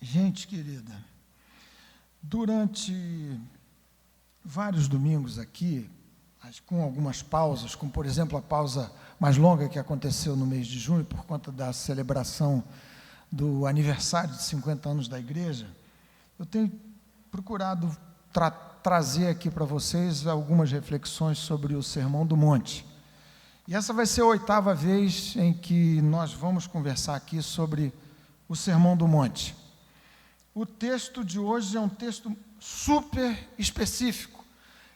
Gente querida, durante vários domingos aqui, com algumas pausas, como por exemplo a pausa mais longa que aconteceu no mês de junho, por conta da celebração do aniversário de 50 anos da igreja, eu tenho procurado trazer aqui para vocês algumas reflexões sobre o Sermão do Monte. E essa vai ser a 8ª vez em que nós vamos conversar aqui sobre o Sermão do Monte. O texto de hoje é um texto super específico.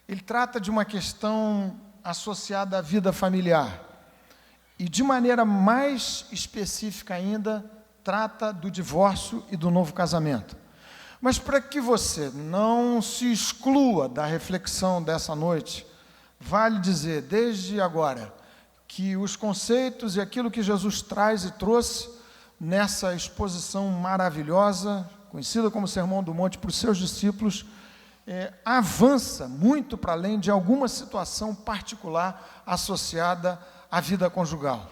Ele trata de uma questão associada à vida familiar. E de maneira mais específica ainda, trata do divórcio e do novo casamento. Mas para que você não se exclua da reflexão dessa noite, vale dizer, desde agora, que os conceitos e aquilo que Jesus traz e trouxe nessa exposição maravilhosa, conhecida como Sermão do Monte, para os seus discípulos, avança muito para além de alguma situação particular associada à vida conjugal.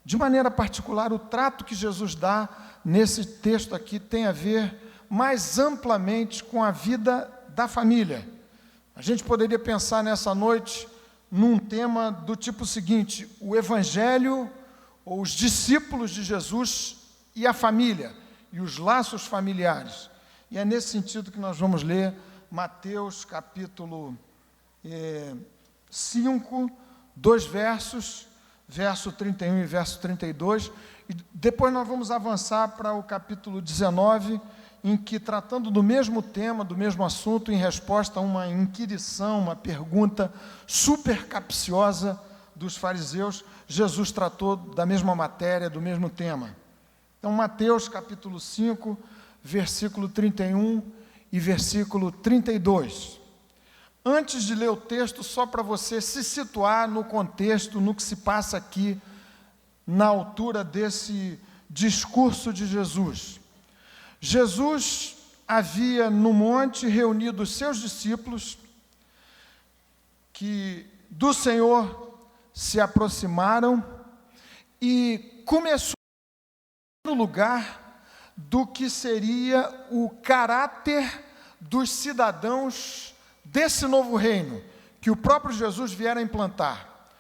De maneira particular, o trato que Jesus dá nesse texto aqui tem a ver mais amplamente com a vida da família. A gente poderia pensar nessa noite num tema do tipo seguinte: o Evangelho, ou os discípulos de Jesus e a família, e os laços familiares. E é nesse sentido que nós vamos ler Mateus capítulo 5, 2 versos, verso 31 e verso 32, e depois nós vamos avançar para o capítulo 19, em que, tratando do mesmo tema, do mesmo assunto, em resposta a uma inquirição, uma pergunta super capciosa dos fariseus, Jesus tratou da mesma matéria, do mesmo tema. Então, Mateus capítulo 5, versículo 31 e versículo 32. Antes de ler o texto, só para você se situar no contexto, no que se passa aqui, na altura desse discurso de Jesus. Jesus havia no monte reunido os seus discípulos, que do Senhor se aproximaram, e começou no lugar do que seria o caráter dos cidadãos desse novo reino, que o próprio Jesus viera implantar.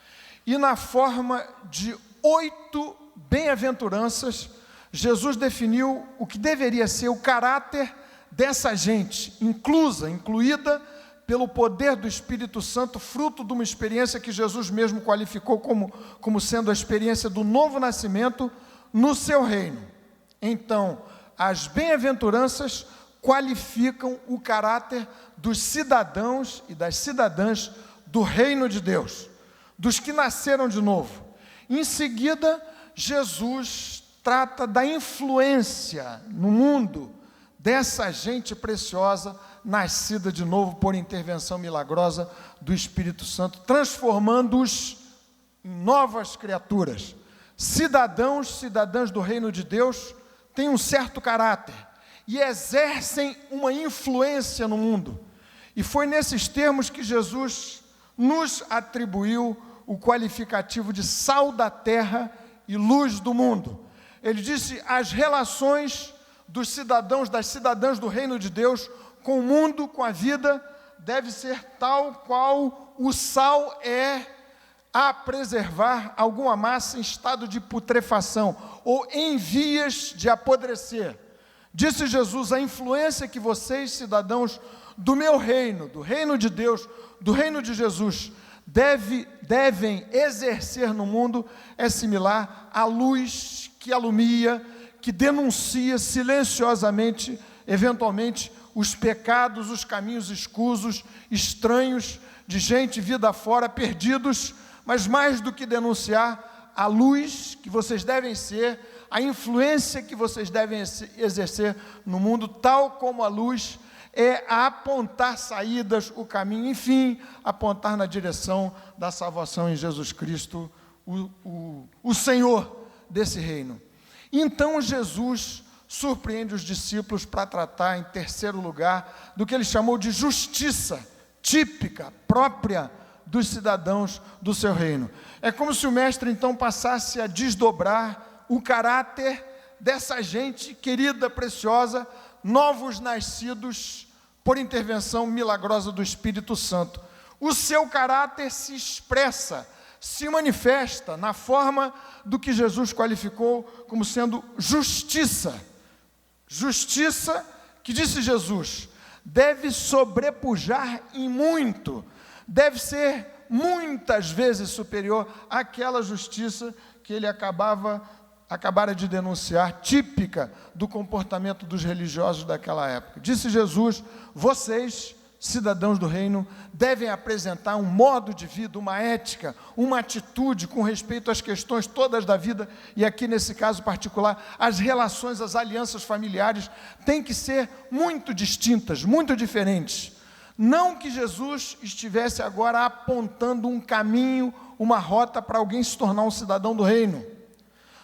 E na forma de 8 bem-aventuranças, Jesus definiu o que deveria ser o caráter dessa gente, incluída pelo poder do Espírito Santo, fruto de uma experiência que Jesus mesmo qualificou como sendo a experiência do novo nascimento no seu reino. Então, as bem-aventuranças qualificam o caráter dos cidadãos e das cidadãs do reino de Deus, dos que nasceram de novo. Em seguida, Jesus trata da influência no mundo dessa gente preciosa, nascida de novo por intervenção milagrosa do Espírito Santo, transformando-os em novas criaturas. Cidadãs do reino de Deus têm um certo caráter e exercem uma influência no mundo. E foi nesses termos que Jesus nos atribuiu o qualificativo de sal da terra e luz do mundo. Ele disse: as relações dos cidadãos, das cidadãs do reino de Deus com o mundo, com a vida, deve ser tal qual o sal é a preservar alguma massa em estado de putrefação ou em vias de apodrecer. Disse Jesus: a influência que vocês, cidadãos do meu reino, do reino de Deus, do reino de Jesus, devem exercer no mundo é similar à luz que alumia, que denuncia silenciosamente, eventualmente, os pecados, os caminhos escusos, estranhos, de gente vida fora, perdidos, mas mais do que denunciar, a luz que vocês devem ser, a influência que vocês devem exercer no mundo, tal como a luz é a apontar saídas, o caminho, enfim, apontar na direção da salvação em Jesus Cristo, o Senhor desse reino. Então Jesus surpreende os discípulos para tratar, em terceiro lugar, do que ele chamou de justiça típica, própria dos cidadãos do seu reino. É como se o mestre então passasse a desdobrar o caráter dessa gente querida, preciosa, novos nascidos por intervenção milagrosa do Espírito Santo. O seu caráter se expressa, se manifesta na forma do que Jesus qualificou como sendo justiça. Justiça que, disse Jesus, deve sobrepujar em muito, deve ser muitas vezes superior àquela justiça que ele acabara de denunciar, típica do comportamento dos religiosos daquela época. Disse Jesus, vocês, cidadãos do reino, devem apresentar um modo de vida, uma ética, uma atitude com respeito às questões todas da vida, e aqui nesse caso particular, as relações, as alianças familiares têm que ser muito distintas, muito diferentes. Não que Jesus estivesse agora apontando um caminho, uma rota para alguém se tornar um cidadão do reino.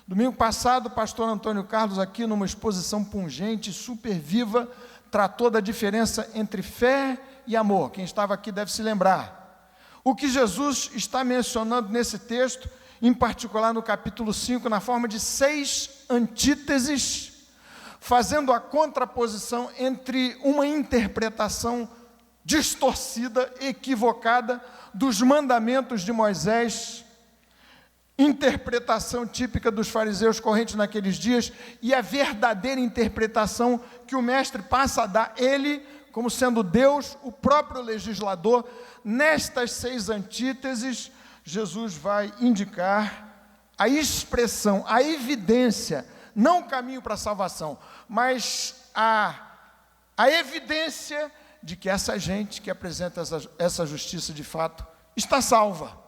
Domingo passado, o pastor Antônio Carlos, aqui numa exposição pungente, super viva, tratou da diferença entre fé e amor. Quem estava aqui deve se lembrar. O que Jesus está mencionando nesse texto, em particular no capítulo 5, na forma de 6 antíteses, fazendo a contraposição entre uma interpretação distorcida, equivocada, dos mandamentos de Moisés, interpretação típica dos fariseus correntes naqueles dias, e a verdadeira interpretação que o mestre passa a dar, ele, como sendo Deus, o próprio legislador. Nestas 6 antíteses, Jesus vai indicar a expressão, a evidência, não o caminho para a salvação, mas a evidência de que essa gente que apresenta essa justiça de fato está salva.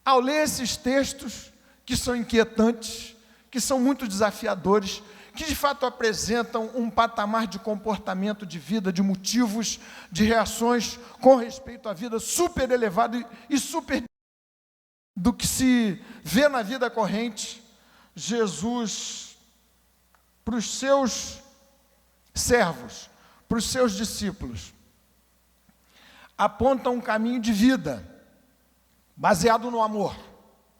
Ao ler esses textos, que são inquietantes, que são muito desafiadores, que de fato apresentam um patamar de comportamento, de vida, de motivos, de reações com respeito à vida super elevado e super do que se vê na vida corrente, Jesus, para os seus servos, para os seus discípulos, aponta um caminho de vida, baseado no amor.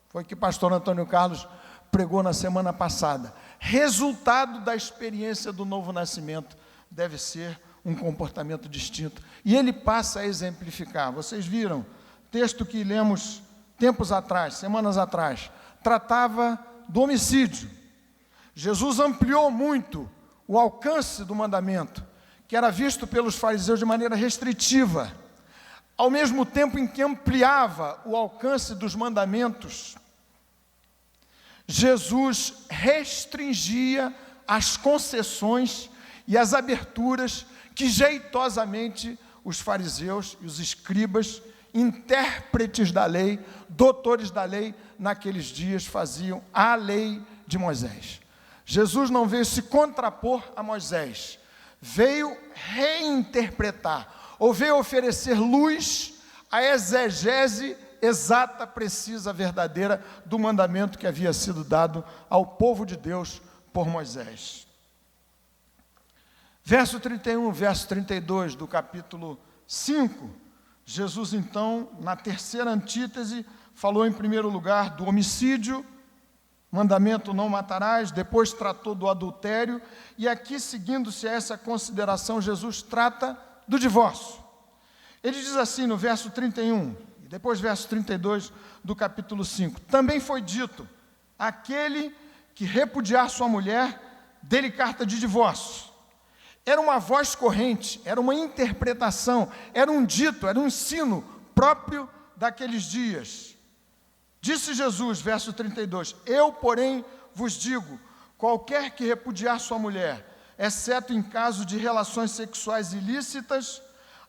Foi o que o pastor Antônio Carlos pregou na semana passada. Resultado da experiência do novo nascimento deve ser um comportamento distinto. E ele passa a exemplificar. Vocês viram, texto que lemos tempos atrás, semanas atrás, tratava do homicídio. Jesus ampliou muito o alcance do mandamento, que era visto pelos fariseus de maneira restritiva, ao mesmo tempo em que ampliava o alcance dos mandamentos. Jesus restringia as concessões e as aberturas que jeitosamente os fariseus e os escribas, intérpretes da lei, doutores da lei, naqueles dias faziam à lei de Moisés. Jesus não veio se contrapor a Moisés, veio reinterpretar, ou veio oferecer luz à exegese exata, precisa, verdadeira do mandamento que havia sido dado ao povo de Deus por Moisés. Verso 31, verso 32 do capítulo 5, Jesus então, na terceira antítese, falou em primeiro lugar do homicídio, mandamento não matarás, depois tratou do adultério, e aqui, seguindo-se essa consideração, Jesus trata do divórcio. Ele diz assim no verso 31, e depois verso 32 do capítulo 5, também foi dito, aquele que repudiar sua mulher, dê-lhe carta de divórcio. Era uma voz corrente, era uma interpretação, era um dito, era um ensino próprio daqueles dias. Disse Jesus, verso 32, eu, porém, vos digo, qualquer que repudiar sua mulher, exceto em caso de relações sexuais ilícitas,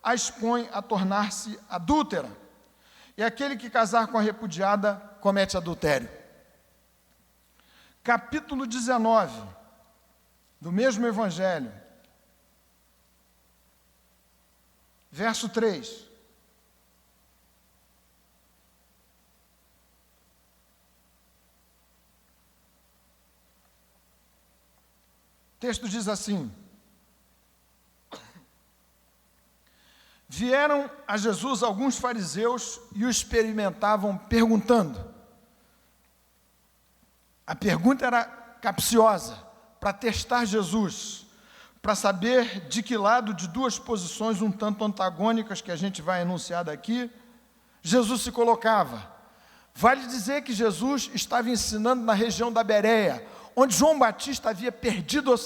a expõe a tornar-se adúltera. E aquele que casar com a repudiada, comete adultério. Capítulo 19, do mesmo Evangelho, verso 3. O texto diz assim: vieram a Jesus alguns fariseus e o experimentavam perguntando. A pergunta era capciosa para testar Jesus, para saber de que lado de duas posições um tanto antagônicas que a gente vai enunciar daqui, Jesus se colocava. Vale dizer que Jesus estava ensinando na região da Bereia, onde João Batista havia perdido a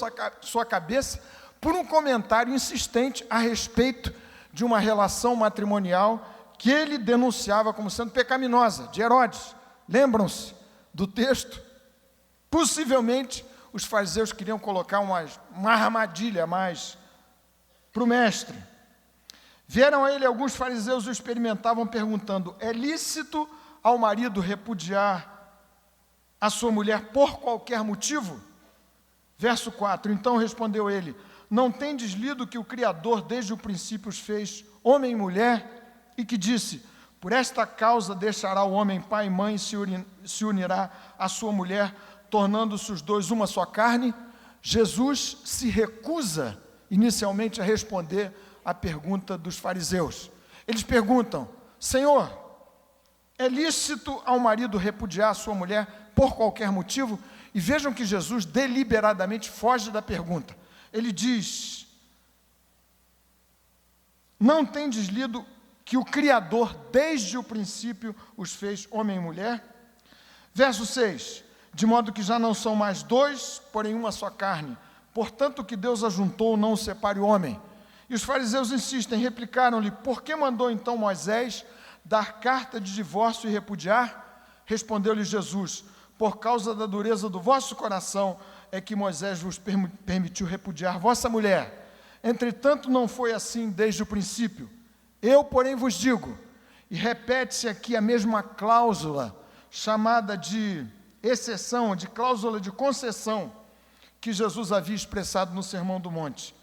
sua cabeça por um comentário insistente a respeito de uma relação matrimonial que ele denunciava como sendo pecaminosa, de Herodes. Lembram-se do texto? Possivelmente, os fariseus queriam colocar uma armadilha mais para o mestre. Vieram a ele alguns fariseus e o experimentavam perguntando: é lícito ao marido repudiar a sua mulher por qualquer motivo? Verso 4, então respondeu ele: não tendes lido que o Criador desde o princípio os fez homem e mulher, e que disse: por esta causa deixará o homem pai e mãe e se unirá à sua mulher, tornando-se os dois uma só carne? Jesus se recusa inicialmente a responder à pergunta dos fariseus. Eles perguntam: Senhor, é lícito ao marido repudiar a sua mulher por qualquer motivo? E vejam que Jesus deliberadamente foge da pergunta. Ele diz: não tendes lido que o Criador desde o princípio os fez homem e mulher? Verso 6, de modo que já não são mais dois, porém uma só carne. Portanto, o que Deus ajuntou, não o separe o homem. E os fariseus insistem, replicaram-lhe: por que mandou então Moisés dar carta de divórcio e repudiar? Respondeu-lhe Jesus: por causa da dureza do vosso coração é que Moisés vos permitiu repudiar vossa mulher. Entretanto, não foi assim desde o princípio. Eu, porém, vos digo, e repete-se aqui a mesma cláusula, chamada de exceção, de cláusula de concessão, que Jesus havia expressado no Sermão do Monte: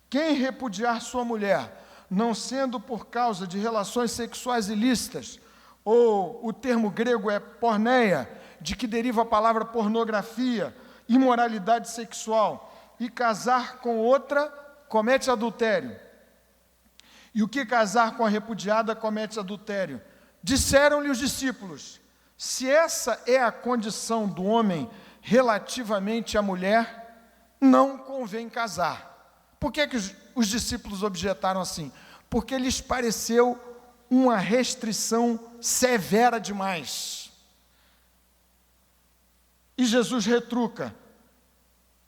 quem repudiar sua mulher, não sendo por causa de relações sexuais ilícitas, ou o termo grego é porneia, de que deriva a palavra pornografia, imoralidade sexual, e casar com outra, comete adultério. E o que casar com a repudiada comete adultério. Disseram-lhe os discípulos: se essa é a condição do homem relativamente à mulher, não convém casar. Por que os discípulos objetaram assim? Porque lhes pareceu uma restrição severa demais. E Jesus retruca: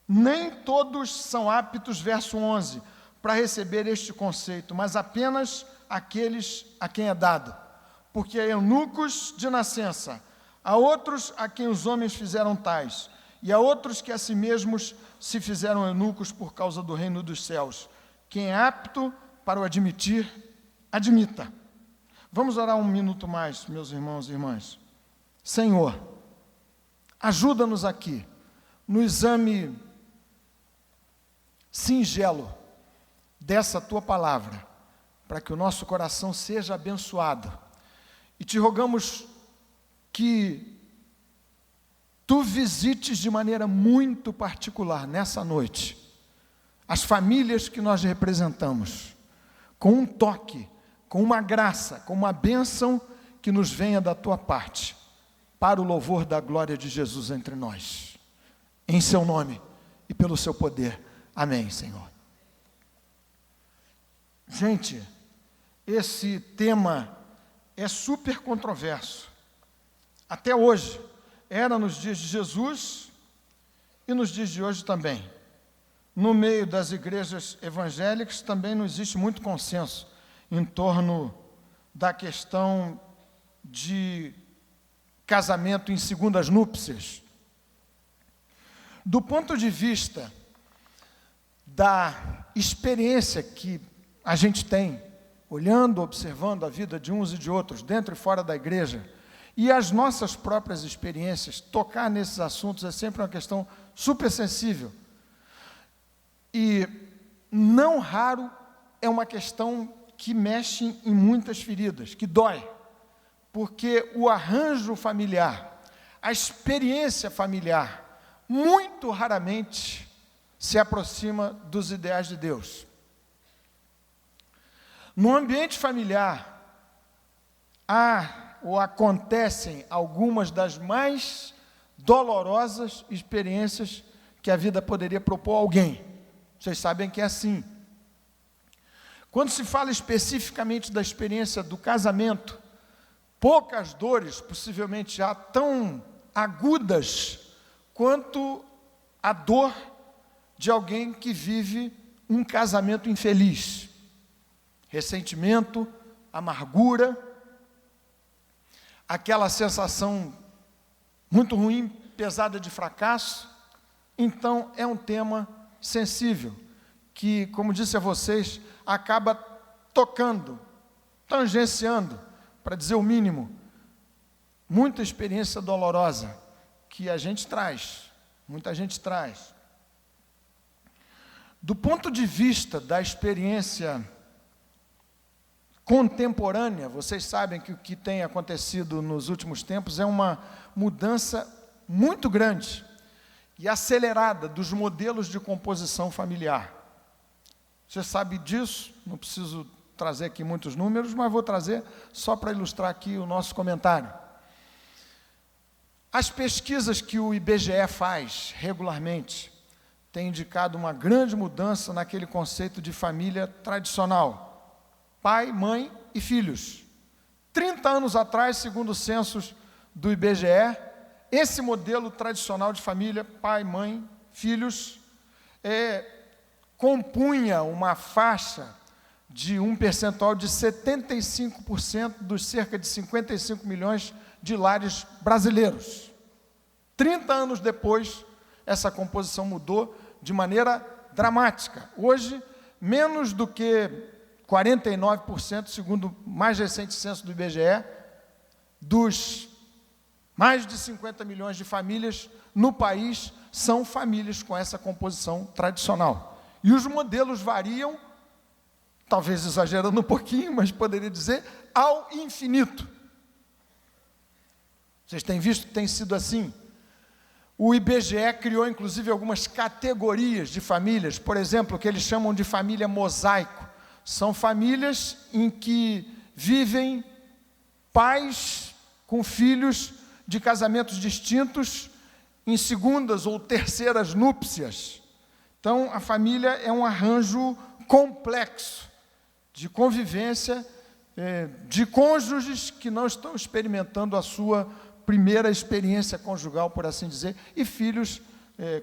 nem todos são aptos, verso 11, para receber este conceito, mas apenas aqueles a quem é dado. Porque há eunucos de nascença, há outros a quem os homens fizeram tais, e há outros que a si mesmos se fizeram eunucos por causa do reino dos céus. Quem é apto para o admitir, admita. Vamos orar um minuto mais, meus irmãos e irmãs. Senhor, ajuda-nos aqui, no exame singelo dessa Tua palavra, para que o nosso coração seja abençoado. E te rogamos que Tu visites de maneira muito particular, nessa noite, as famílias que nós representamos, com um toque, com uma graça, com uma bênção que nos venha da Tua parte, para o louvor da glória de Jesus entre nós. Em Seu nome e pelo Seu poder. Amém, Senhor. Gente, esse tema é super controverso. Até hoje, era nos dias de Jesus e nos dias de hoje também. No meio das igrejas evangélicas também não existe muito consenso em torno da questão de casamento em segundas núpcias. Do ponto de vista da experiência que a gente tem, olhando, observando a vida de uns e de outros, dentro e fora da igreja, e as nossas próprias experiências, tocar nesses assuntos é sempre uma questão super sensível. E, não raro, é uma questão que mexe em muitas feridas, que dói, porque o arranjo familiar, a experiência familiar, muito raramente se aproxima dos ideais de Deus. No ambiente familiar, há ou acontecem algumas das mais dolorosas experiências que a vida poderia propor a alguém. Vocês sabem que é assim. Quando se fala especificamente da experiência do casamento, poucas dores, possivelmente já tão agudas, quanto a dor de alguém que vive um casamento infeliz. Ressentimento, amargura, aquela sensação muito ruim, pesada de fracasso. Então, é um tema sensível, que, como disse a vocês, acaba tocando, tangenciando, para dizer o mínimo, muita experiência dolorosa que a gente traz, muita gente traz. Do ponto de vista da experiência contemporânea, vocês sabem que o que tem acontecido nos últimos tempos é uma mudança muito grande e acelerada dos modelos de composição familiar. Você sabe disso, não preciso trazer aqui muitos números, mas vou trazer só para ilustrar aqui o nosso comentário. As pesquisas que o IBGE faz regularmente têm indicado uma grande mudança naquele conceito de família tradicional: pai, mãe e filhos. 30 anos atrás, segundo os censos do IBGE, esse modelo tradicional de família, pai, mãe, filhos, compunha uma faixa de um percentual de 75% dos cerca de 55 milhões de lares brasileiros. 30 anos depois, essa composição mudou de maneira dramática. Hoje, menos do que 49%, segundo o mais recente censo do IBGE, dos mais de 50 milhões de famílias no país são famílias com essa composição tradicional. E os modelos variam, talvez exagerando um pouquinho, mas poderia dizer, ao infinito. Vocês têm visto que tem sido assim? O IBGE criou, inclusive, algumas categorias de famílias, por exemplo, o que eles chamam de família mosaico. São famílias em que vivem pais com filhos de casamentos distintos em segundas ou terceiras núpcias. Então, a família é um arranjo complexo de convivência de cônjuges que não estão experimentando a sua primeira experiência conjugal, por assim dizer, e filhos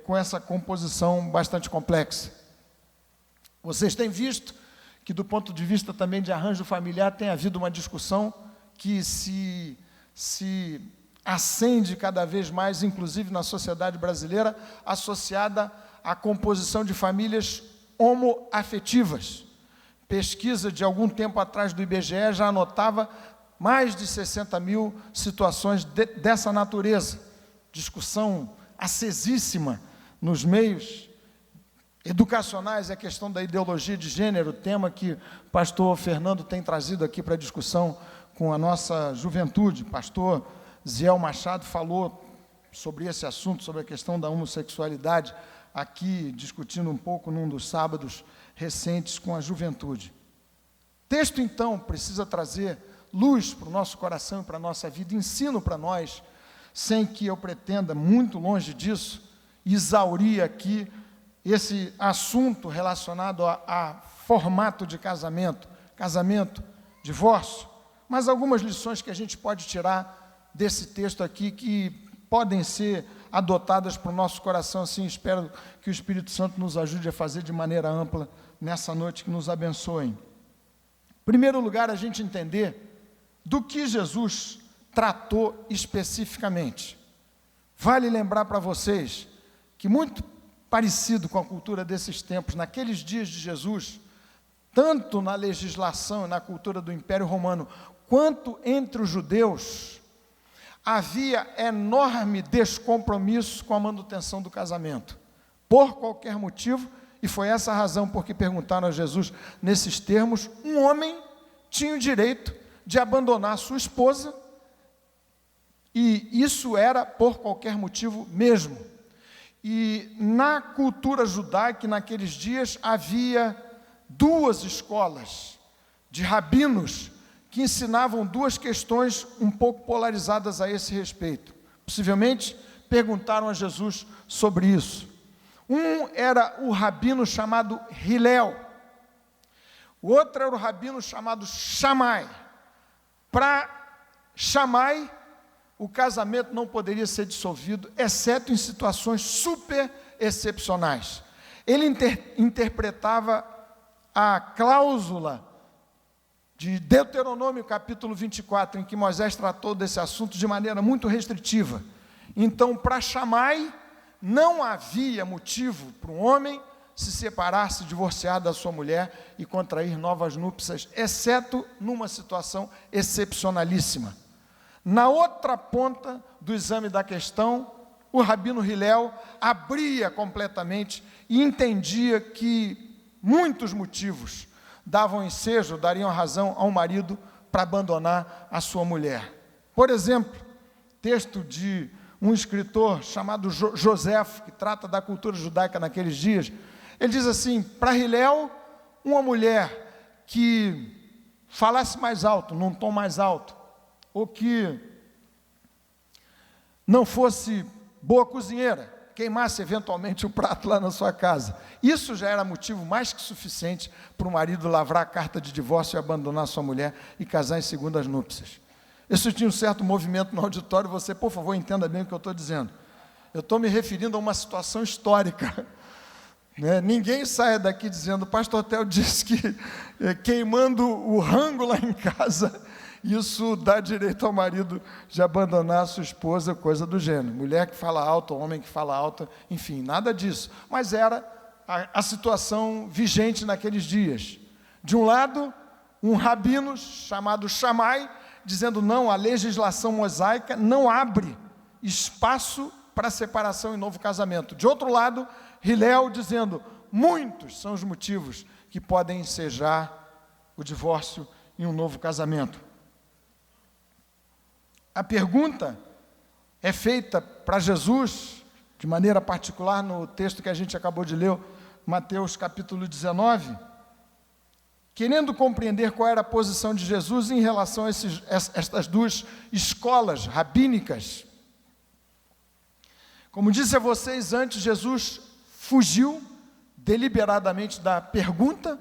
com essa composição bastante complexa. Vocês têm visto que, do ponto de vista também de arranjo familiar, tem havido uma discussão que se acende cada vez mais, inclusive na sociedade brasileira, associada à composição de famílias homoafetivas. Pesquisa de algum tempo atrás do IBGE já anotava mais de 60 mil situações dessa natureza. Discussão acesíssima nos meios educacionais, é a questão da ideologia de gênero, tema que o pastor Fernando tem trazido aqui para discussão com a nossa juventude. Pastor Ziel Machado falou sobre esse assunto, sobre a questão da homossexualidade, aqui discutindo um pouco num dos sábados recentes com a juventude. O texto, então, precisa trazer luz para o nosso coração e para a nossa vida, ensino para nós, sem que eu pretenda, muito longe disso, exaurir aqui esse assunto relacionado a formato de casamento, divórcio, mas algumas lições que a gente pode tirar desse texto aqui que podem ser adotadas para o nosso coração, assim espero que o Espírito Santo nos ajude a fazer de maneira ampla nessa noite, que nos abençoe. Em primeiro lugar, a gente entender do que Jesus tratou especificamente. Vale lembrar para vocês que, muito parecido com a cultura desses tempos, naqueles dias de Jesus, tanto na legislação e na cultura do Império Romano, quanto entre os judeus, havia enorme descompromisso com a manutenção do casamento, por qualquer motivo, e foi essa a razão por que perguntaram a Jesus, nesses termos, um homem tinha o direito de abandonar sua esposa, e isso era por qualquer motivo mesmo. E na cultura judaica, naqueles dias, havia duas escolas de rabinos que ensinavam duas questões um pouco polarizadas a esse respeito. Possivelmente perguntaram a Jesus sobre isso. Um era o rabino chamado Hilel, o outro era o rabino chamado Shammai. Para Shammai, o casamento não poderia ser dissolvido, exceto em situações super excepcionais. Ele interpretava a cláusula de Deuteronômio capítulo 24, em que Moisés tratou desse assunto de maneira muito restritiva. Então, para Shammai, não havia motivo para um homem se separar, se divorciar da sua mulher e contrair novas núpcias, exceto numa situação excepcionalíssima. Na outra ponta do exame da questão, o rabino Hilel abria completamente e entendia que muitos motivos davam ensejo, dariam razão ao marido para abandonar a sua mulher. Por exemplo, texto de um escritor chamado Joseph, que trata da cultura judaica naqueles dias, ele diz assim: para Hilel, uma mulher que falasse mais alto, num tom mais alto, ou que não fosse boa cozinheira, queimasse eventualmente o prato lá na sua casa, isso já era motivo mais que suficiente para o marido lavrar a carta de divórcio e abandonar sua mulher e casar em segundas núpcias. Isso tinha um certo movimento no auditório. Você, por favor, entenda bem o que eu estou dizendo. Eu estou me referindo a uma situação histórica. Ninguém saia daqui dizendo: o pastor Theo disse que queimando o rango lá em casa, isso dá direito ao marido de abandonar a sua esposa, coisa do gênero. Mulher que fala alto, homem que fala alto, enfim, nada disso. Mas era a situação vigente naqueles dias. De um lado, um rabino chamado Shammai, dizendo: não, a legislação mosaica não abre espaço para separação e novo casamento. De outro lado, Hilel dizendo: muitos são os motivos que podem ensejar o divórcio e um novo casamento. A pergunta é feita para Jesus, de maneira particular, no texto que a gente acabou de ler, Mateus capítulo 19, querendo compreender qual era a posição de Jesus em relação a estas duas escolas rabínicas. Como disse a vocês antes, Jesus fugiu deliberadamente da pergunta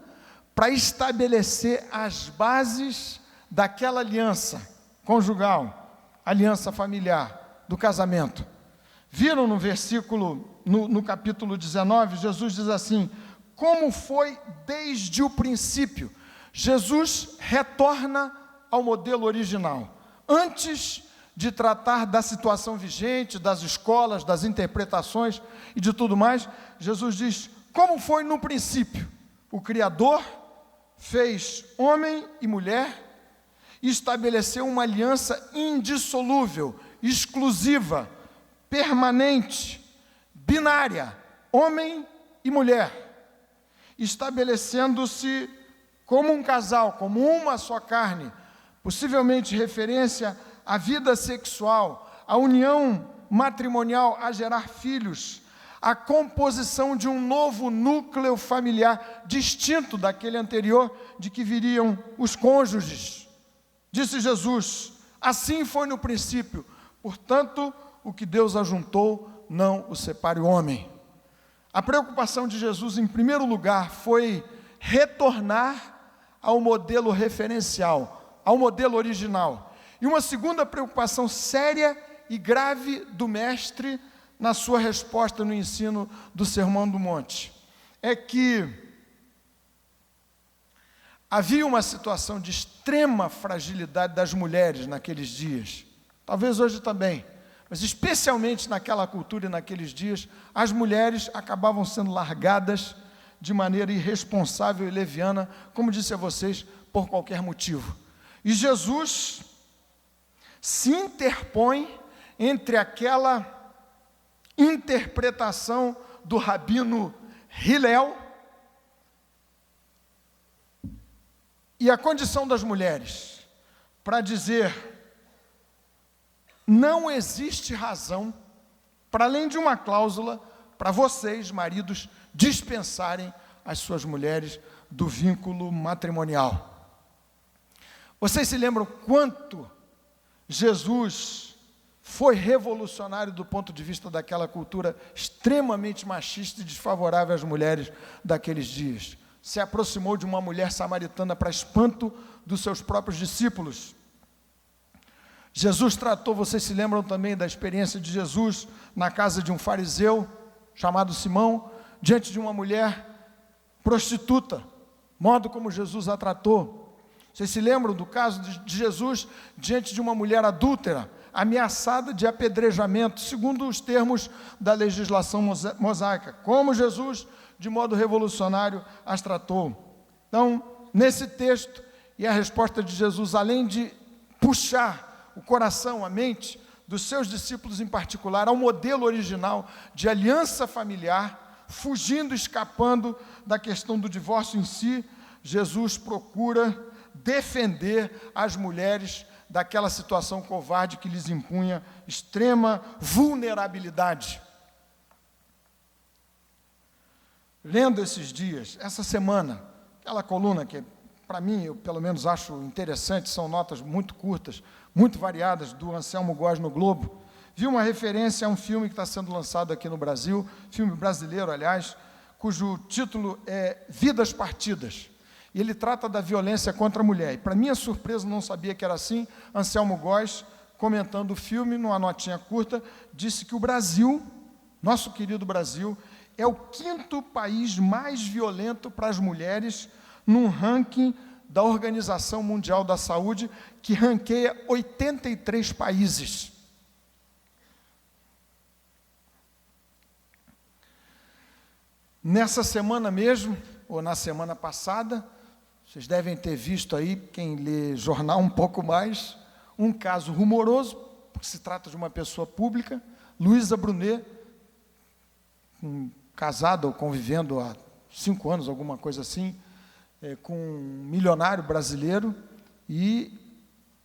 para estabelecer as bases daquela aliança conjugal, aliança familiar, do casamento. Viram no versículo, no capítulo 19, Jesus diz assim: como foi desde o princípio. Jesus retorna ao modelo original. Antes de tratar da situação vigente, das escolas, das interpretações e de tudo mais, Jesus diz: como foi no princípio. O Criador fez homem e mulher e estabeleceu uma aliança indissolúvel, exclusiva, permanente, binária, homem e mulher, estabelecendo-se como um casal, como uma só carne, possivelmente referência à vida sexual, à união matrimonial, a gerar filhos, a composição de um novo núcleo familiar, distinto daquele anterior, de que viriam os cônjuges. Disse Jesus: assim foi no princípio, portanto, o que Deus ajuntou, não o separe o homem. A preocupação de Jesus, em primeiro lugar, foi retornar ao modelo referencial, ao modelo original. E uma segunda preocupação séria e grave do mestre, na sua resposta no ensino do Sermão do Monte, é que havia uma situação de extrema fragilidade das mulheres naqueles dias, talvez hoje também, mas especialmente naquela cultura e naqueles dias, as mulheres acabavam sendo largadas de maneira irresponsável e leviana, como disse a vocês, por qualquer motivo. E Jesus se interpõe entre aquela interpretação do rabino Hilel e a condição das mulheres, para dizer: não existe razão, para além de uma cláusula, para vocês, maridos, dispensarem as suas mulheres do vínculo matrimonial. Vocês se lembram quanto Jesus foi revolucionário do ponto de vista daquela cultura extremamente machista e desfavorável às mulheres daqueles dias. Se aproximou de uma mulher samaritana para espanto dos seus próprios discípulos. Jesus tratou, vocês se lembram também da experiência de Jesus na casa de um fariseu chamado Simão, diante de uma mulher prostituta, modo como Jesus a tratou. Vocês se lembram do caso de Jesus diante de uma mulher adúltera, ameaçada de apedrejamento, segundo os termos da legislação mosaica, como Jesus, de modo revolucionário, as tratou. Então, nesse texto, e a resposta de Jesus, além de puxar o coração, a mente dos seus discípulos em particular, ao modelo original de aliança familiar, fugindo, escapando da questão do divórcio em si, Jesus procura defender as mulheres daquela situação covarde que lhes impunha extrema vulnerabilidade. Lendo esses dias, essa semana, aquela coluna que, para mim, eu pelo menos acho interessante, são notas muito curtas, muito variadas, do Anselmo Góes no Globo, vi uma referência a um filme que está sendo lançado aqui no Brasil, filme brasileiro, aliás, cujo título é Vidas Partidas. E ele trata da violência contra a mulher. E, para minha surpresa, não sabia que era assim. Anselmo Góes, comentando o filme, numa notinha curta, disse que o Brasil, nosso querido Brasil, é o 5º país mais violento para as mulheres num ranking da Organização Mundial da Saúde, que ranqueia 83 países. Nessa semana mesmo, ou na semana passada, vocês devem ter visto aí, quem lê jornal um pouco mais, um caso rumoroso, porque se trata de uma pessoa pública, Luísa Brunet, casada ou convivendo há 5 anos, alguma coisa assim, com um milionário brasileiro, e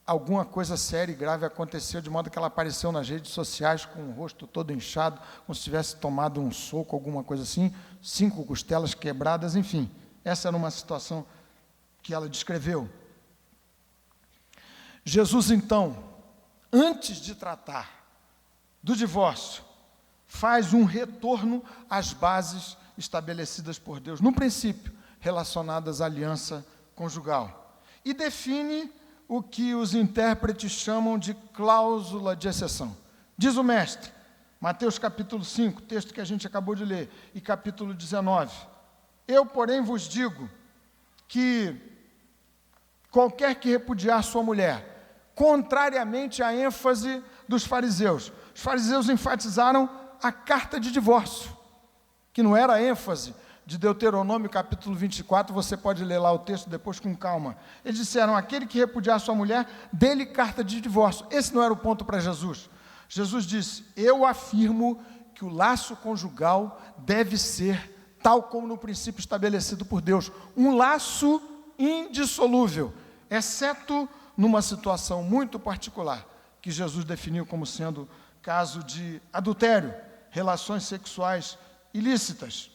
alguma coisa séria e grave aconteceu, de modo que ela apareceu nas redes sociais com o rosto todo inchado, como se tivesse tomado um soco, alguma coisa assim, 5 costelas quebradas, enfim. Essa era uma situação que ela descreveu. Jesus, então, antes de tratar do divórcio, faz um retorno às bases estabelecidas por Deus, no princípio, relacionadas à aliança conjugal, e define o que os intérpretes chamam de cláusula de exceção. Diz o mestre, Mateus capítulo 5, texto que a gente acabou de ler, e capítulo 19, eu, porém, vos digo que qualquer que repudiar sua mulher, contrariamente à ênfase dos fariseus, os fariseus enfatizaram a carta de divórcio, que não era a ênfase de Deuteronômio capítulo 24, você pode ler lá o texto depois com calma. Eles disseram, aquele que repudiar sua mulher, dê-lhe carta de divórcio. Esse não era o ponto para Jesus. Jesus disse, eu afirmo que o laço conjugal deve ser, tal como no princípio estabelecido por Deus, um laço indissolúvel, exceto numa situação muito particular, que Jesus definiu como sendo caso de adultério, relações sexuais ilícitas.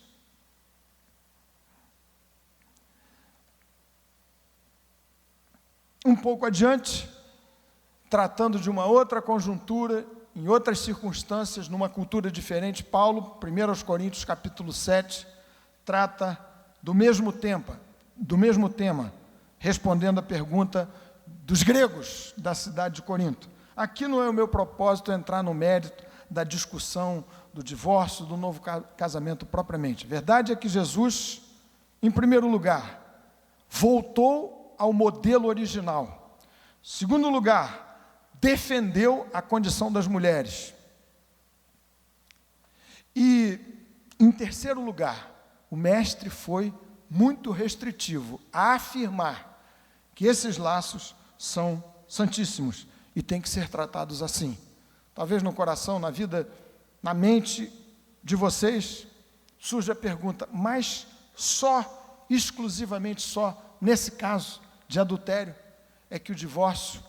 Um pouco adiante, tratando de uma outra conjuntura, em outras circunstâncias, numa cultura diferente, Paulo, 1 Coríntios capítulo 7, trata do mesmo tema, respondendo à pergunta dos gregos da cidade de Corinto. Aqui não é o meu propósito entrar no mérito da discussão do divórcio, do novo casamento propriamente. A verdade é que Jesus, em primeiro lugar, voltou ao modelo original. Segundo lugar, defendeu a condição das mulheres. E, em terceiro lugar, o mestre foi muito restritivo a afirmar que esses laços são santíssimos e têm que ser tratados assim. Talvez no coração, na vida, na mente de vocês, surge a pergunta, mas exclusivamente só, nesse caso de adultério, é que o divórcio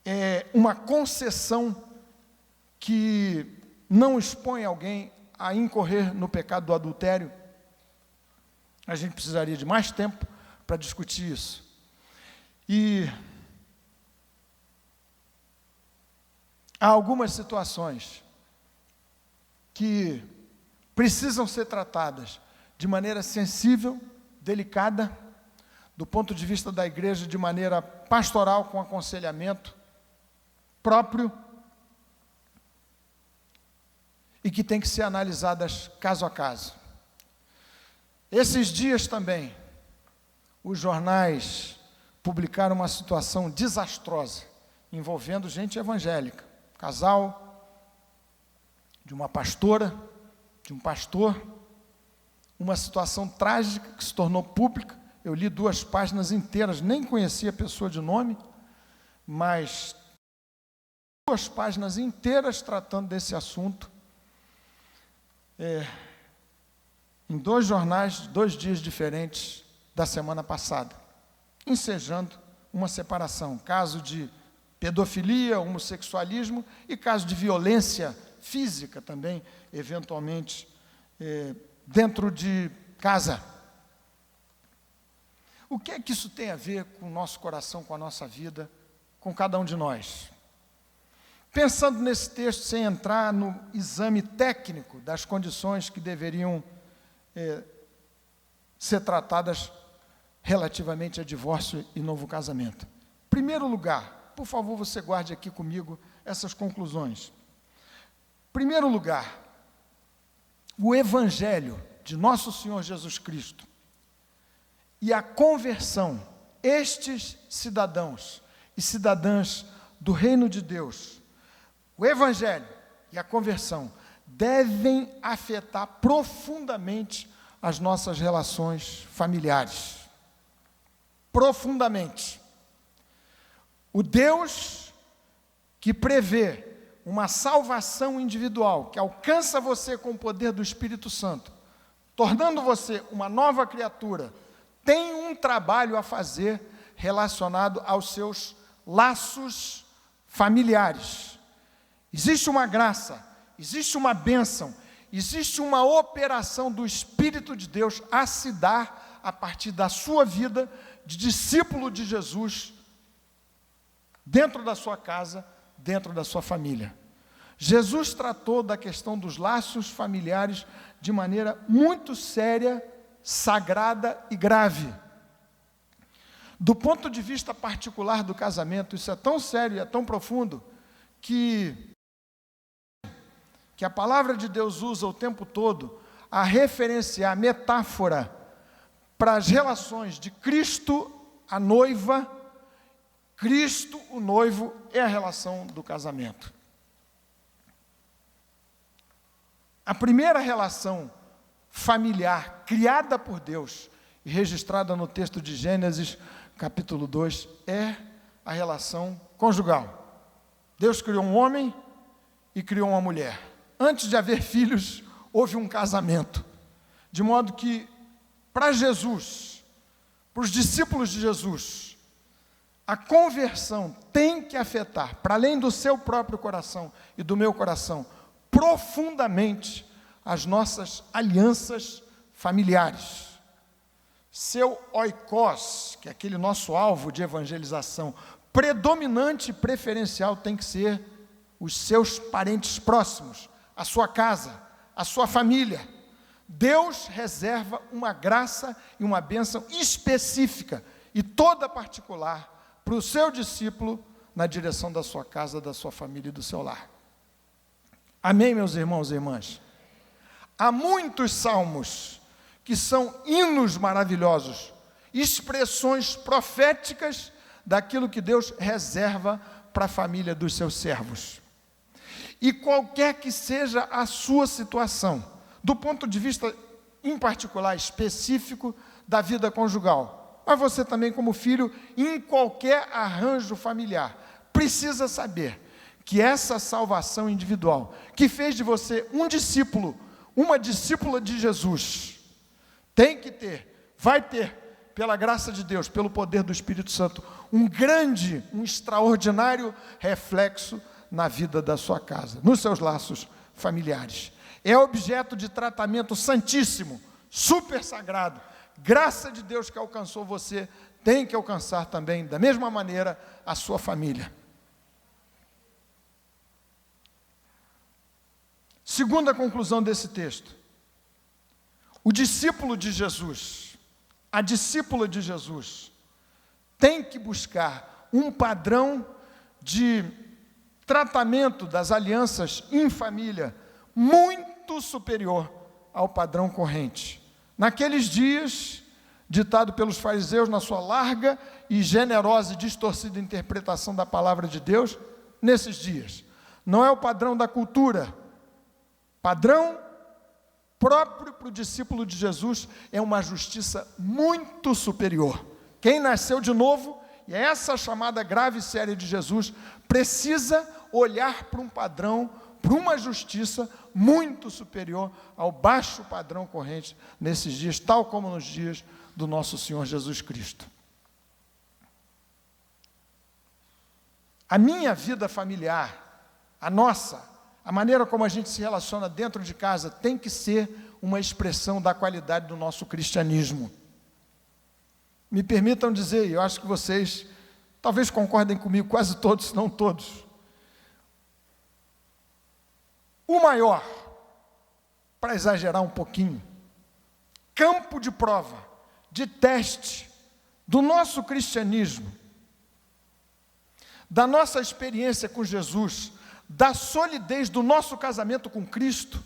é uma concessão que não expõe alguém a incorrer no pecado do adultério? A gente precisaria de mais tempo para discutir isso. E há algumas situações que precisam ser tratadas de maneira sensível, delicada, do ponto de vista da igreja, de maneira pastoral, com aconselhamento próprio, e que tem que ser analisadas caso a caso. Esses dias também, os jornais publicaram uma situação desastrosa, envolvendo gente evangélica, casal, de uma pastora, de um pastor, uma situação trágica que se tornou pública. Eu li 2 páginas inteiras, nem conhecia a pessoa de nome, mas 2 páginas inteiras tratando desse assunto, em 2 jornais, 2 dias diferentes da semana passada, ensejando uma separação, caso de pedofilia, homossexualismo e caso de violência física também, eventualmente, dentro de casa. O que é que isso tem a ver com o nosso coração, com a nossa vida, com cada um de nós? Pensando nesse texto, sem entrar no exame técnico das condições que deveriam ser tratadas relativamente a divórcio e novo casamento. Em primeiro lugar, por favor, você guarde aqui comigo essas conclusões. Em primeiro lugar, o Evangelho de nosso Senhor Jesus Cristo e a conversão, estes cidadãos e cidadãs do reino de Deus, o Evangelho e a conversão devem afetar profundamente as nossas relações familiares. Profundamente. O Deus que prevê uma salvação individual, que alcança você com o poder do Espírito Santo, tornando você uma nova criatura, tem um trabalho a fazer relacionado aos seus laços familiares. Existe uma graça, existe uma bênção, existe uma operação do Espírito de Deus a se dar a partir da sua vida de discípulo de Jesus, dentro da sua casa, dentro da sua família. Jesus tratou da questão dos laços familiares de maneira muito séria, sagrada e grave. Do ponto de vista particular do casamento, isso é tão sério e é tão profundo que a palavra de Deus usa o tempo todo a referenciar, a metáfora para as relações de Cristo, a noiva, Cristo, o noivo, é a relação do casamento. A primeira relação familiar criada por Deus e registrada no texto de Gênesis, capítulo 2, é a relação conjugal. Deus criou um homem e criou uma mulher. Antes de haver filhos, houve um casamento. De modo que, para Jesus, para os discípulos de Jesus, a conversão tem que afetar, para além do seu próprio coração e do meu coração, profundamente as nossas alianças familiares. Seu oikos, que é aquele nosso alvo de evangelização, predominante e preferencial tem que ser os seus parentes próximos, a sua casa, a sua família. Deus reserva uma graça e uma bênção específica e toda particular para o seu discípulo na direção da sua casa, da sua família e do seu lar. Amém, meus irmãos e irmãs? Há muitos salmos que são hinos maravilhosos, expressões proféticas daquilo que Deus reserva para a família dos seus servos. E qualquer que seja a sua situação, do ponto de vista, em particular, específico da vida conjugal, mas você também como filho, em qualquer arranjo familiar, precisa saber que essa salvação individual, que fez de você um discípulo, uma discípula de Jesus, tem que ter, vai ter, pela graça de Deus, pelo poder do Espírito Santo, um grande, um extraordinário reflexo na vida da sua casa, nos seus laços familiares. É objeto de tratamento santíssimo, super sagrado. Graça de Deus que alcançou você, tem que alcançar também, da mesma maneira, a sua família. Segunda conclusão desse texto: o discípulo de Jesus, a discípula de Jesus, tem que buscar um padrão de tratamento das alianças em família muito superior ao padrão corrente. Naqueles dias, ditado pelos fariseus na sua larga e generosa e distorcida interpretação da palavra de Deus, nesses dias, não é o padrão da cultura. Padrão próprio para o discípulo de Jesus é uma justiça muito superior. Quem nasceu de novo, e é essa chamada grave e séria de Jesus, precisa olhar para um padrão, para uma justiça muito superior ao baixo padrão corrente nesses dias, tal como nos dias do nosso Senhor Jesus Cristo. A minha vida familiar, a nossa, a maneira como a gente se relaciona dentro de casa tem que ser uma expressão da qualidade do nosso cristianismo. Me permitam dizer, e eu acho que vocês talvez concordem comigo, quase todos, se não todos. O maior, para exagerar um pouquinho, campo de prova, de teste do nosso cristianismo, da nossa experiência com Jesus, da solidez do nosso casamento com Cristo,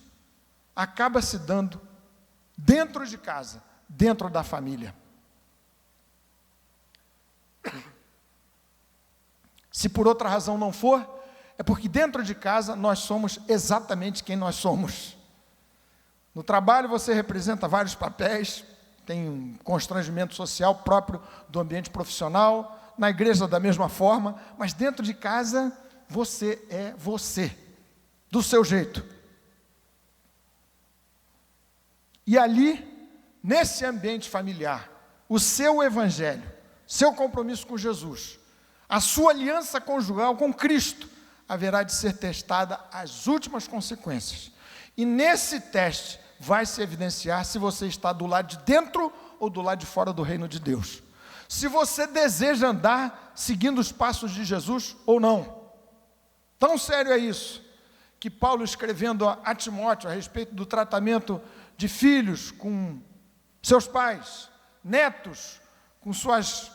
acaba se dando dentro de casa, dentro da família. Se por outra razão não for, é porque dentro de casa nós somos exatamente quem nós somos. No trabalho você representa vários papéis, tem um constrangimento social próprio do ambiente profissional, na igreja da mesma forma, mas dentro de casa você é você, do seu jeito. E ali, nesse ambiente familiar, o seu evangelho, seu compromisso com Jesus, a sua aliança conjugal com Cristo, haverá de ser testada as últimas consequências. E nesse teste vai se evidenciar se você está do lado de dentro ou do lado de fora do reino de Deus. Se você deseja andar seguindo os passos de Jesus ou não. Tão sério é isso, que Paulo, escrevendo a Timóteo a respeito do tratamento de filhos com seus pais, netos com suas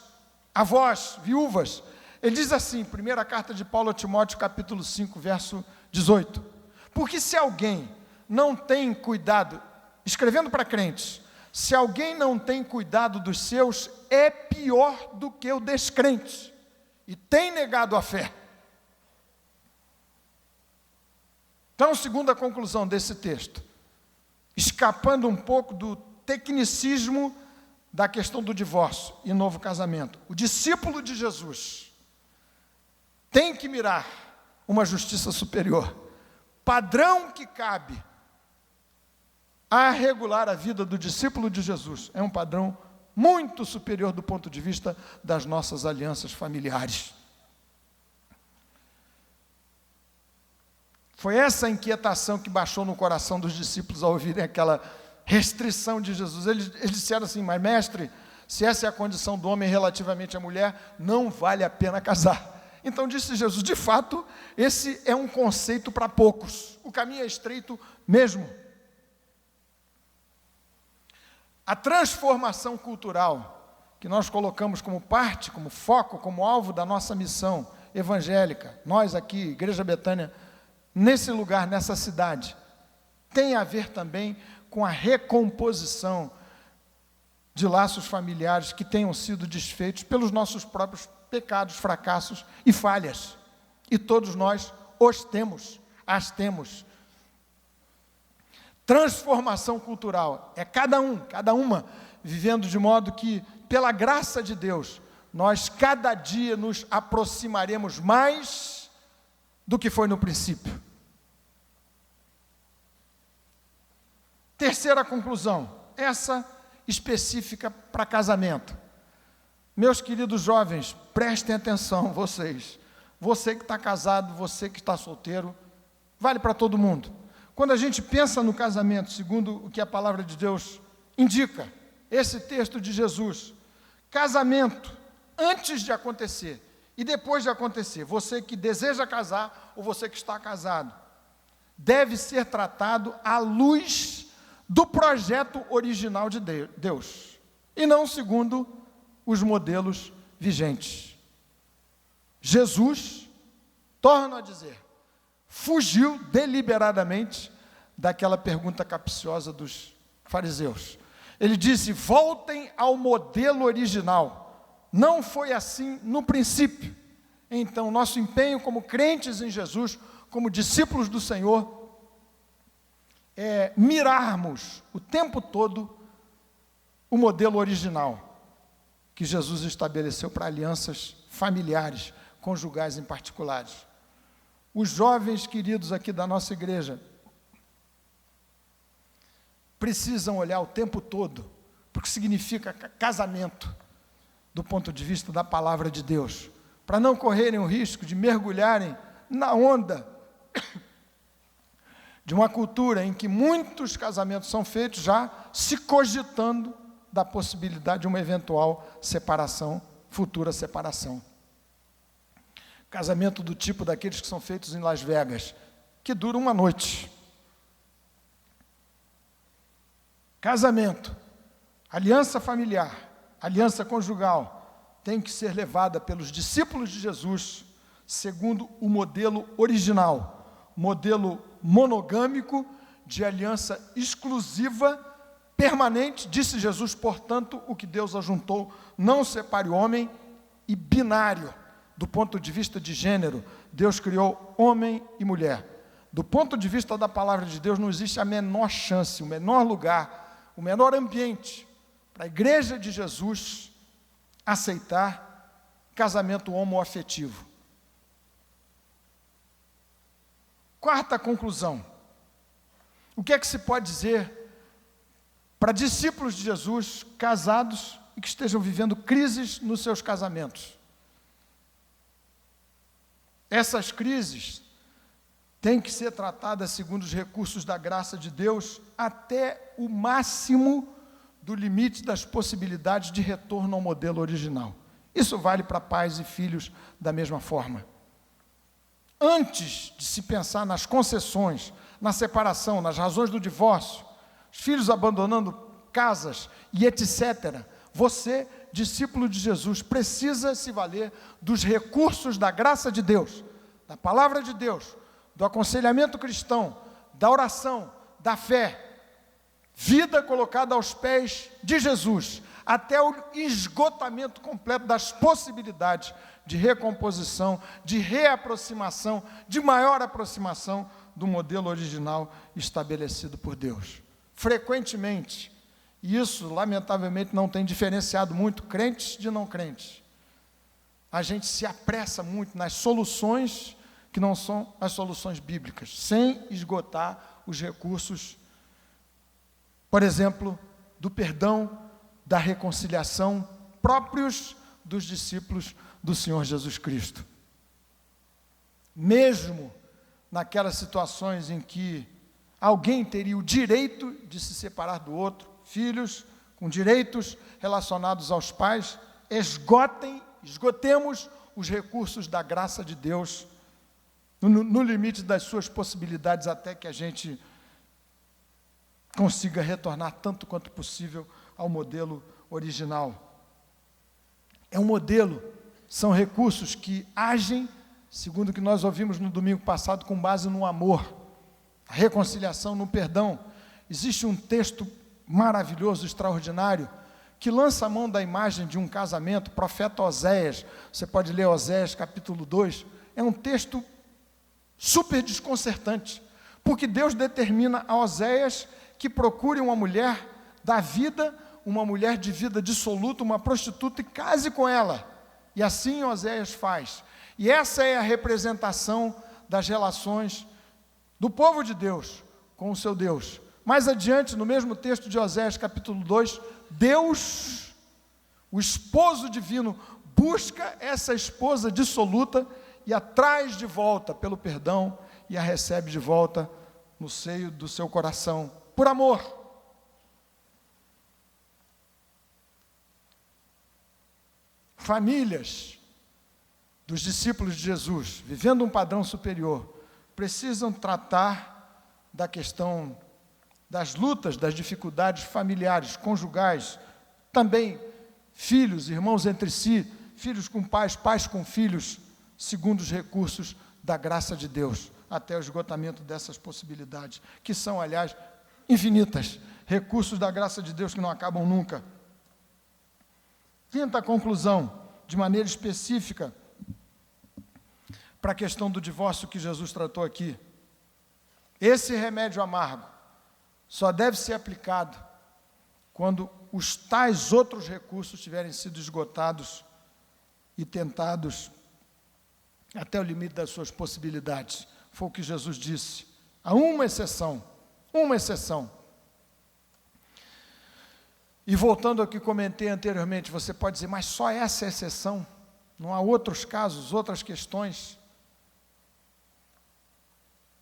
avós, viúvas, ele diz assim, primeira carta de Paulo a Timóteo, capítulo 5, verso 18, porque se alguém não tem cuidado, escrevendo para crentes, se alguém não tem cuidado dos seus, é pior do que o descrente, e tem negado a fé. Então, segunda conclusão desse texto, escapando um pouco do tecnicismo da questão do divórcio e novo casamento, o discípulo de Jesus tem que mirar uma justiça superior, padrão que cabe a regular a vida do discípulo de Jesus, é um padrão muito superior do ponto de vista das nossas alianças familiares. Foi essa inquietação que baixou no coração dos discípulos ao ouvirem aquela restrição de Jesus. Eles disseram assim, mas mestre, se essa é a condição do homem relativamente à mulher, não vale a pena casar. Então disse Jesus, de fato, esse é um conceito para poucos, o caminho é estreito mesmo. A transformação cultural que nós colocamos como parte, como foco, como alvo da nossa missão evangélica, nós aqui, Igreja Betânia, nesse lugar, nessa cidade, tem a ver também com a recomposição de laços familiares que tenham sido desfeitos pelos nossos próprios pecados, fracassos e falhas. E todos nós os temos, as temos. Transformação cultural é cada uma vivendo de modo que, pela graça de Deus, nós cada dia nos aproximaremos mais do que foi no princípio. Terceira conclusão, essa específica para casamento. Meus queridos jovens, prestem atenção, vocês. Você que está casado, você que está solteiro, vale para todo mundo. Quando a gente pensa no casamento, segundo o que a palavra de Deus indica, esse texto de Jesus, casamento, antes de acontecer e depois de acontecer, você que deseja casar ou você que está casado, deve ser tratado à luz do projeto original de Deus, e não segundo os modelos vigentes. Jesus, torno a dizer, fugiu deliberadamente daquela pergunta capciosa dos fariseus. Ele disse: voltem ao modelo original. Não foi assim no princípio. Então, nosso empenho como crentes em Jesus, como discípulos do Senhor, é mirarmos o tempo todo o modelo original que Jesus estabeleceu para alianças familiares, conjugais em particulares. Os jovens queridos aqui da nossa igreja precisam olhar o tempo todo para o que significa casamento, do ponto de vista da palavra de Deus, para não correrem o risco de mergulharem na onda de uma cultura em que muitos casamentos são feitos já se cogitando da possibilidade de uma eventual separação, futura separação. Casamento do tipo daqueles que são feitos em Las Vegas, que dura uma noite. Casamento, aliança familiar, aliança conjugal, tem que ser levada pelos discípulos de Jesus segundo o modelo original, modelo monogâmico de aliança exclusiva, permanente. Disse Jesus, portanto, o que Deus ajuntou, não separe o homem. E binário, do ponto de vista de gênero, Deus criou homem e mulher. Do ponto de vista da palavra de Deus, não existe a menor chance, o menor lugar, o menor ambiente para a igreja de Jesus aceitar casamento homoafetivo. Quarta conclusão: o que é que se pode dizer para discípulos de Jesus casados e que estejam vivendo crises nos seus casamentos? Essas crises têm que ser tratadas segundo os recursos da graça de Deus até o máximo do limite das possibilidades de retorno ao modelo original. Isso vale para pais e filhos da mesma forma. Antes de se pensar nas concessões, na separação, nas razões do divórcio, os filhos abandonando casas e etc., você, discípulo de Jesus, precisa se valer dos recursos da graça de Deus, da palavra de Deus, do aconselhamento cristão, da oração, da fé, vida colocada aos pés de Jesus, até o esgotamento completo das possibilidades de recomposição, de reaproximação, de maior aproximação do modelo original estabelecido por Deus. Frequentemente, e isso lamentavelmente não tem diferenciado muito crentes de não crentes, a gente se apressa muito nas soluções que não são as soluções bíblicas, sem esgotar os recursos, por exemplo, do perdão, da reconciliação próprios dos discípulos do Senhor Jesus Cristo. Mesmo naquelas situações em que alguém teria o direito de se separar do outro, filhos com direitos relacionados aos pais, esgotemos os recursos da graça de Deus no limite das suas possibilidades, até que a gente consiga retornar tanto quanto possível ao modelo original. É um modelo, são recursos que agem, segundo o que nós ouvimos no domingo passado, com base no amor, a reconciliação, no perdão. Existe um texto maravilhoso, extraordinário, que lança a mão da imagem de um casamento, profeta Oséias. Você pode ler Oséias capítulo 2, é um texto super desconcertante, porque Deus determina a Oséias que procure uma mulher da vida, uma mulher de vida dissoluta, uma prostituta, e case com ela. E assim Oséias faz. E essa é a representação das relações do povo de Deus com o seu Deus. Mais adiante, no mesmo texto de Oséias, capítulo 2, Deus, o esposo divino, busca essa esposa dissoluta e a traz de volta pelo perdão e a recebe de volta no seio do seu coração, por amor. Famílias dos discípulos de Jesus, vivendo um padrão superior, precisam tratar da questão das lutas, das dificuldades familiares, conjugais, também filhos, irmãos entre si, filhos com pais, pais com filhos, segundo os recursos da graça de Deus, até o esgotamento dessas possibilidades, que são, aliás, infinitas, recursos da graça de Deus que não acabam nunca. Quinta conclusão, de maneira específica, para a questão do divórcio que Jesus tratou aqui. Esse remédio amargo só deve ser aplicado quando os tais outros recursos tiverem sido esgotados e tentados até o limite das suas possibilidades. Foi o que Jesus disse. Há uma exceção, uma exceção. E voltando ao que comentei anteriormente, você pode dizer, mas só essa é a exceção? Não há outros casos, outras questões?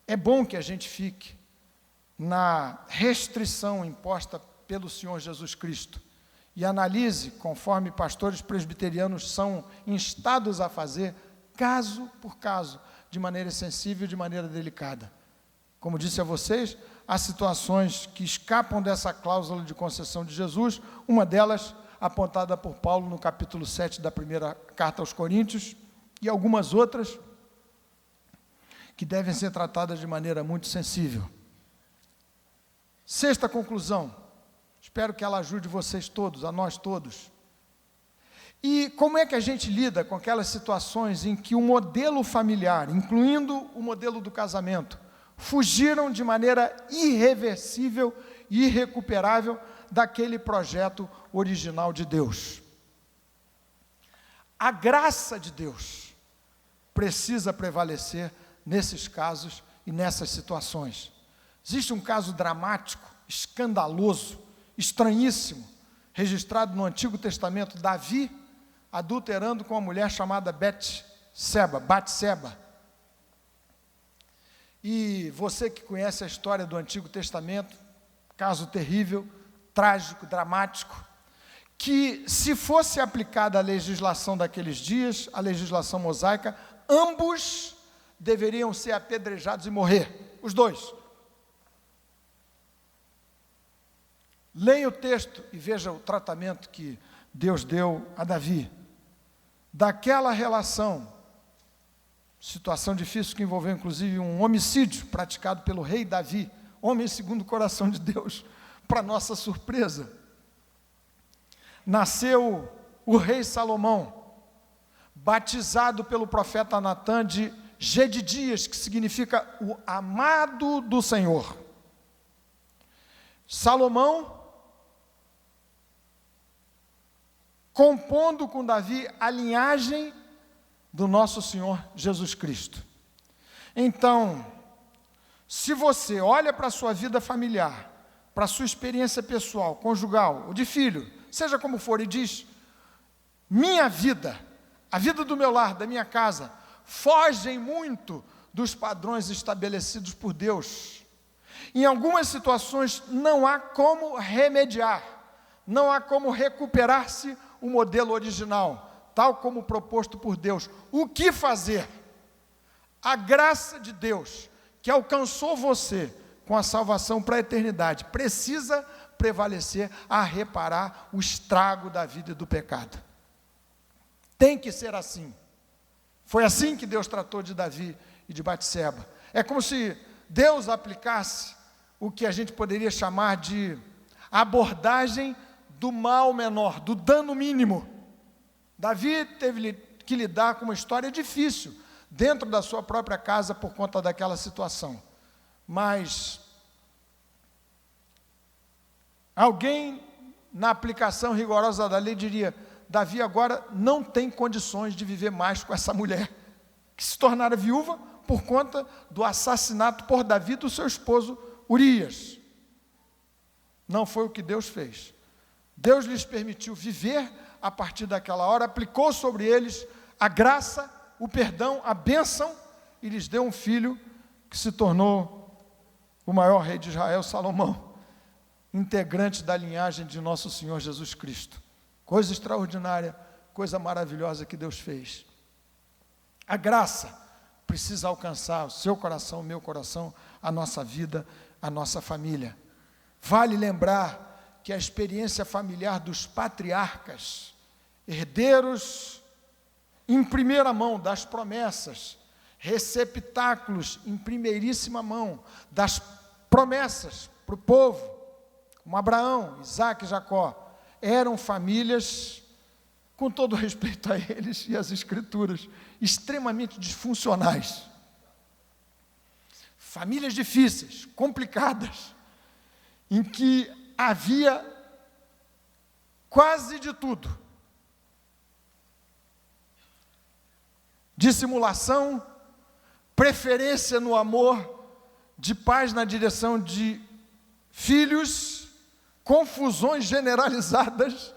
É bom que a gente fique na restrição imposta pelo Senhor Jesus Cristo e analise, conforme pastores presbiterianos são instados a fazer, caso por caso, de maneira sensível, de maneira delicada. Como disse a vocês, há situações que escapam dessa cláusula de concessão de Jesus, uma delas apontada por Paulo no capítulo 7 da primeira carta aos Coríntios, e algumas outras que devem ser tratadas de maneira muito sensível. Sexta conclusão, espero que ela ajude vocês todos, a nós todos. E como é que a gente lida com aquelas situações em que o modelo familiar, incluindo o modelo do casamento, fugiram de maneira irreversível e irrecuperável daquele projeto original de Deus? A graça de Deus precisa prevalecer nesses casos e nessas situações. Existe um caso dramático, escandaloso, estranhíssimo, registrado no Antigo Testamento, Davi adulterando com uma mulher chamada Batseba. E você que conhece a história do Antigo Testamento, caso terrível, trágico, dramático, que se fosse aplicada a legislação daqueles dias, a legislação mosaica, ambos deveriam ser apedrejados e morrer, os dois. Leia o texto e veja o tratamento que Deus deu a Davi. Daquela relação, situação difícil que envolveu inclusive um homicídio praticado pelo rei Davi, homem segundo o coração de Deus, para nossa surpresa. Nasceu o rei Salomão, batizado pelo profeta Natã de Gedidias, que significa o amado do Senhor. Salomão, compondo com Davi a linhagem do nosso Senhor Jesus Cristo. Então, se você olha para a sua vida familiar, para a sua experiência pessoal, conjugal, ou de filho, seja como for, e diz, minha vida, a vida do meu lar, da minha casa, fogem muito dos padrões estabelecidos por Deus. Em algumas situações não há como remediar, não há como recuperar-se o modelo original, tal como proposto por Deus. O que fazer? A graça de Deus, que alcançou você com a salvação para a eternidade, precisa prevalecer a reparar o estrago da vida e do pecado. Tem que ser assim. Foi assim que Deus tratou de Davi e de Batseba. É como se Deus aplicasse o que a gente poderia chamar de abordagem do mal menor, do dano mínimo. Davi teve que lidar com uma história difícil, dentro da sua própria casa, por conta daquela situação. Mas alguém, na aplicação rigorosa da lei, diria, Davi agora não tem condições de viver mais com essa mulher, que se tornara viúva por conta do assassinato por Davi do seu esposo Urias. Não foi o que Deus fez. Deus lhes permitiu viver a partir daquela hora, aplicou sobre eles a graça, o perdão, a bênção, e lhes deu um filho que se tornou o maior rei de Israel, Salomão, integrante da linhagem de nosso Senhor Jesus Cristo. Coisa extraordinária, coisa maravilhosa que Deus fez. A graça precisa alcançar o seu coração, o meu coração, a nossa vida, a nossa família. Vale lembrar que a experiência familiar dos patriarcas, herdeiros em primeira mão das promessas, receptáculos em primeiríssima mão das promessas para o povo, como Abraão, Isaac e Jacó, eram famílias, com todo respeito a eles e às Escrituras, extremamente disfuncionais. Famílias difíceis, complicadas, em que havia quase de tudo. Dissimulação, preferência no amor de pais na direção de filhos, confusões generalizadas,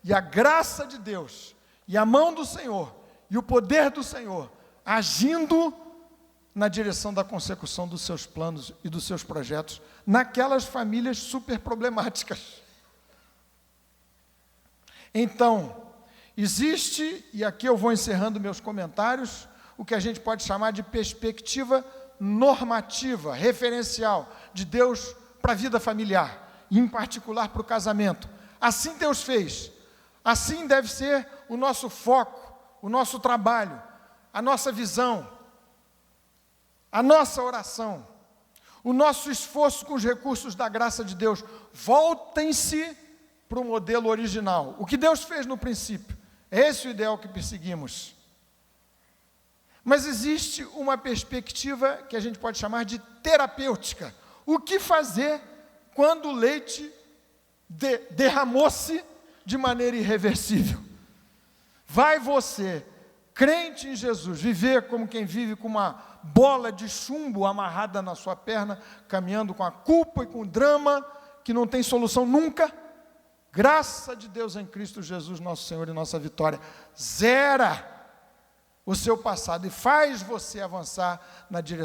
e a graça de Deus, e a mão do Senhor, e o poder do Senhor, agindo na direção da consecução dos seus planos e dos seus projetos, naquelas famílias super problemáticas. Então, existe, e aqui eu vou encerrando meus comentários, o que a gente pode chamar de perspectiva normativa, referencial, de Deus para a vida familiar, e em particular para o casamento. Assim Deus fez, assim deve ser o nosso foco, o nosso trabalho, a nossa visão, a nossa oração, o nosso esforço com os recursos da graça de Deus. Voltem-se para o modelo original, o que Deus fez no princípio. É esse o ideal que perseguimos. Mas existe uma perspectiva que a gente pode chamar de terapêutica. O que fazer quando o leite derramou-se de maneira irreversível? Vai você, crente em Jesus, viver como quem vive com uma bola de chumbo amarrada na sua perna, caminhando com a culpa e com o drama, que não tem solução nunca? Graça de Deus em Cristo Jesus, nosso Senhor e nossa vitória, zera o seu passado e faz você avançar na direção